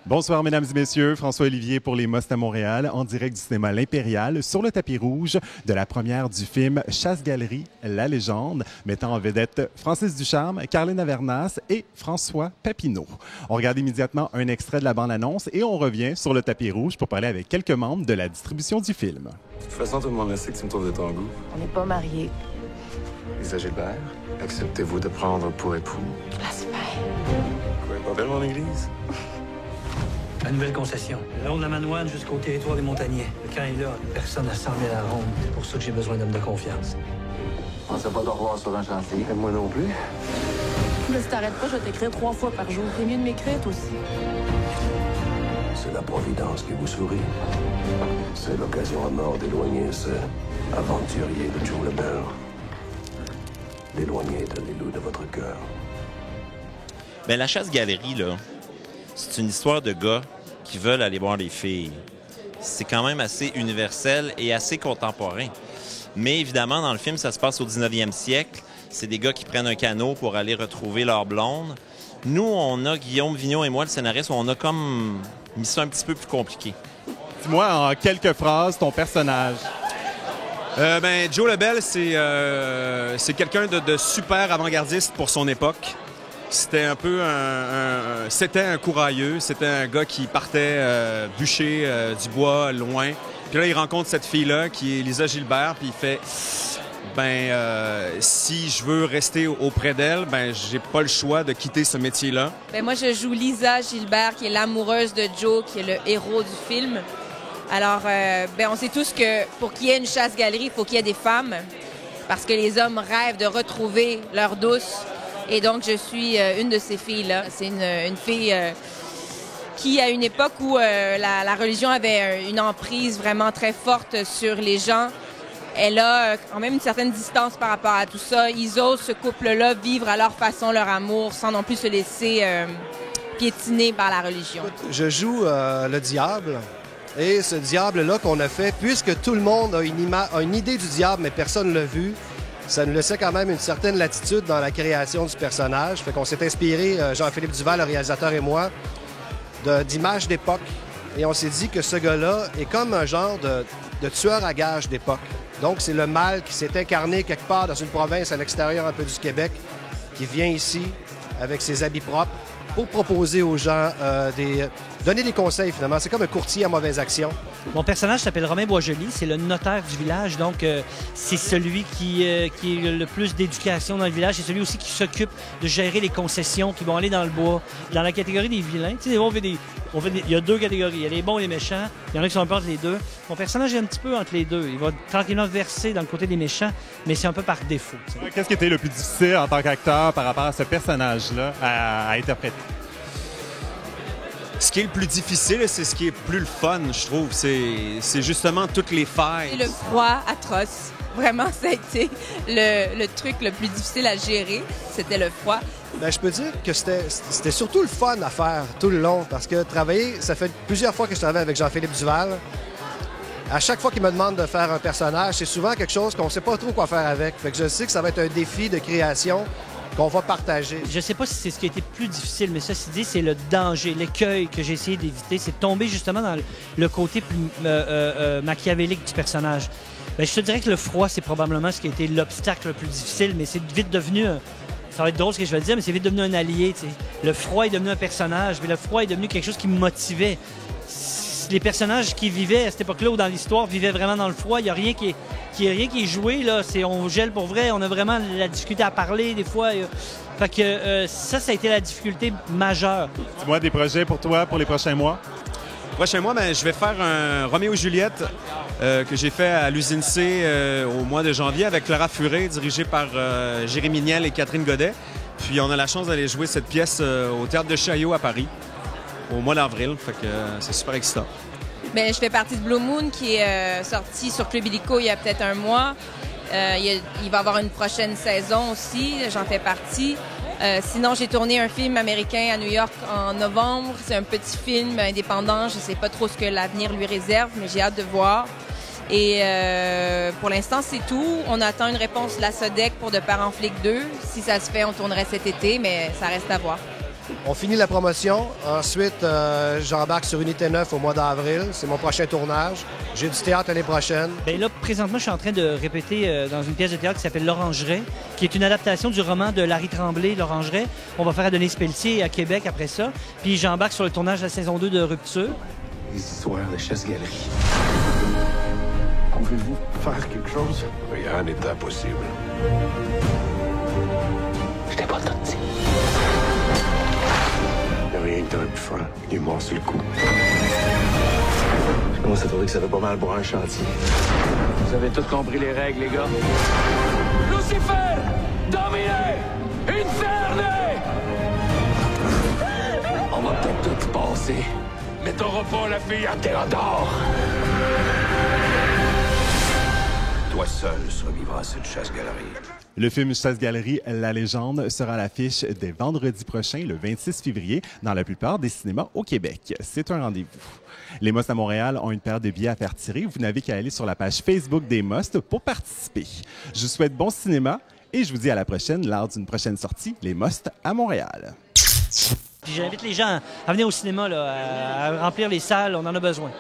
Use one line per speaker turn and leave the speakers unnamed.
Bonsoir, mesdames et messieurs. François Olivier pour les Most à Montréal, en direct du cinéma L'Impérial, sur le tapis rouge de la première du film Chasse-Galerie, la légende, mettant en vedette Francis Ducharme, Carlin Avernas et François Papineau. On regarde immédiatement un extrait de la bande-annonce et on revient sur le tapis rouge pour parler avec quelques membres de la distribution du film.
De toute façon, tout le monde sait que tu me trouves de ton goût.
On n'est pas mariés.
Lisa Gilbert, acceptez-vous de prendre pour époux?
Blasphème.
Quoi, pas belle mon église?
La nouvelle concession. Le long de la Manoine jusqu'au territoire des Montagnais. Le camp est là. Personne n'a 100 000 à ronde. C'est pour ça que j'ai besoin d'hommes de confiance.
On ne sait pas de revoir sur un chantier. Et moi non plus.
Mais si t'arrêtes pas, je vais t'écrire 3 fois par jour. C'est mieux de m'écrire, toi aussi.
C'est la Providence qui vous sourit. C'est l'occasion à mort d'éloigner ce aventurier de Joe Lebel. D'éloigner Donnez-nous de votre cœur.
Ben, la chasse-galerie, là, c'est une histoire de gars qui veulent aller voir les filles. C'est quand même assez universel et assez contemporain. Mais évidemment, dans le film, ça se passe au 19e siècle. C'est des gars qui prennent un canot pour aller retrouver leur blonde. Nous, on a, Guillaume Vigneault et moi, le scénariste, on a comme mis ça un petit peu plus compliqué.
Dis-moi en quelques phrases ton personnage.
Joe Lebel, c'est quelqu'un de super avant-gardiste pour son époque. C'était un peu c'était un courailleux, c'était un gars qui partait bûcher du bois loin. Puis là, il rencontre cette fille-là qui est Lisa Gilbert, puis il fait si je veux rester auprès d'elle, j'ai pas le choix de quitter ce métier-là.
Moi, je joue Lisa Gilbert, qui est l'amoureuse de Joe, qui est le héros du film. Alors, on sait tous que pour qu'il y ait une chasse-galerie, il faut qu'il y ait des femmes, parce que les hommes rêvent de retrouver leur douce. Et donc, je suis une de ces filles-là. C'est une fille qui, à une époque où la religion avait une emprise vraiment très forte sur les gens, elle a quand même une certaine distance par rapport à tout ça. Ils osent, ce couple-là, vivre à leur façon leur amour sans non plus se laisser piétiner par la religion.
Je joue le diable. Et ce diable-là qu'on a fait, puisque tout le monde a une idée du diable, mais personne ne l'a vu, ça nous laissait quand même une certaine latitude dans la création du personnage. Fait qu'on s'est inspiré, Jean-Philippe Duval, le réalisateur et moi, d'images d'époque. Et on s'est dit que ce gars-là est comme un genre de tueur à gages d'époque. Donc, c'est le mal qui s'est incarné quelque part dans une province à l'extérieur un peu du Québec, qui vient ici avec ses habits propres pour proposer aux gens donner des conseils, finalement. C'est comme un courtier à mauvaise action.
Mon personnage s'appelle Romain Boisjoli, c'est le notaire du village, donc c'est celui qui a le plus d'éducation dans le village, c'est celui aussi qui s'occupe de gérer les concessions qui vont aller dans le bois. Dans la catégorie des vilains, tu sais, il y a 2 catégories, il y a les bons et les méchants, il y en a qui sont un peu entre les deux. Mon personnage est un petit peu entre les deux, il va tranquillement verser dans le côté des méchants, mais c'est un peu par défaut. T'sais.
Qu'est-ce qui était le plus difficile en tant qu'acteur par rapport à ce personnage-là à interpréter?
Ce qui est le plus difficile, c'est ce qui est plus le fun, je trouve. C'est justement toutes les failles.
C'est le froid atroce. Vraiment, ça a été le truc le plus difficile à gérer. C'était le froid.
Je peux dire que c'était surtout le fun à faire tout le long. Parce que travailler, ça fait plusieurs fois que je travaille avec Jean-Philippe Duval. À chaque fois qu'il me demande de faire un personnage, c'est souvent quelque chose qu'on ne sait pas trop quoi faire avec. Fait que je sais que ça va être un défi de création qu'on va partager.
Je sais pas si c'est ce qui a été plus difficile, mais ceci dit, c'est le danger, l'écueil que j'ai essayé d'éviter. C'est de tomber justement dans le côté plus machiavélique du personnage. Je te dirais que le froid, c'est probablement ce qui a été l'obstacle le plus difficile, mais c'est vite devenu... Ça va être drôle ce que je vais dire, mais c'est vite devenu un allié. T'sais. Le froid est devenu un personnage, mais le froid est devenu quelque chose qui me motivait. Les personnages qui vivaient à cette époque-là ou dans l'histoire vivaient vraiment dans le froid. Il n'y a rien qui est joué. Là. On gèle pour vrai. On a vraiment la difficulté à parler des fois. Fait que ça a été la difficulté majeure.
Dis-moi des projets pour toi pour les prochains mois.
Prochain mois, je vais faire un Roméo et Juliette que j'ai fait à l'usine C au mois de janvier avec Clara Furet, dirigé par Jérémy Niel et Catherine Godet. Puis on a la chance d'aller jouer cette pièce au Théâtre de Chaillot à Paris au mois d'avril. Fait que c'est super excitant.
Je fais partie de Blue Moon qui est sorti sur Club Illico il y a peut-être un mois. Il va y avoir une prochaine saison aussi, j'en fais partie. Sinon, j'ai tourné un film américain à New York en novembre. C'est un petit film indépendant. Je ne sais pas trop ce que l'avenir lui réserve, mais j'ai hâte de voir. Et pour l'instant, c'est tout. On attend une réponse de la SODEC pour De Parents Flics 2. Si ça se fait, on tournerait cet été, mais ça reste à voir.
On finit la promotion. Ensuite, j'embarque sur Unité 9 au mois d'avril. C'est mon prochain tournage. J'ai du théâtre l'année prochaine.
Bien là, présentement, je suis en train de répéter dans une pièce de théâtre qui s'appelle L'Orangeraie, qui est une adaptation du roman de Larry Tremblay, L'Orangeraie. On va faire à Denise Pelletier à Québec après ça. Puis j'embarque sur le tournage de la saison 2 de Rupture.
Les histoires de chasse-galerie. Pouvez-vous faire quelque chose?
Rien n'est impossible.
Je t'ai pas tenté.
Y a rien que t'aurais pu faire. Il est mort sur le coup.
Je commence à trouver que ça va pas mal pour un chantier. Vous avez tous compris les règles, les gars?
Lucifer! Dominé! Inferné!
On va peut-être tout y passer, mais t'auras pas la fille à Théodore!
Toi seul survivras à cette chasse-galerie.
Le film Chasse-galerie, La légende sera à l'affiche dès vendredi prochain, le 26 février, dans la plupart des cinémas au Québec. C'est un rendez-vous. Les Must à Montréal ont une paire de billets à faire tirer. Vous n'avez qu'à aller sur la page Facebook des Must pour participer. Je vous souhaite bon cinéma et je vous dis à la prochaine lors d'une prochaine sortie, les Must à Montréal.
Puis j'invite les gens à venir au cinéma, là, à remplir les salles, on en a besoin.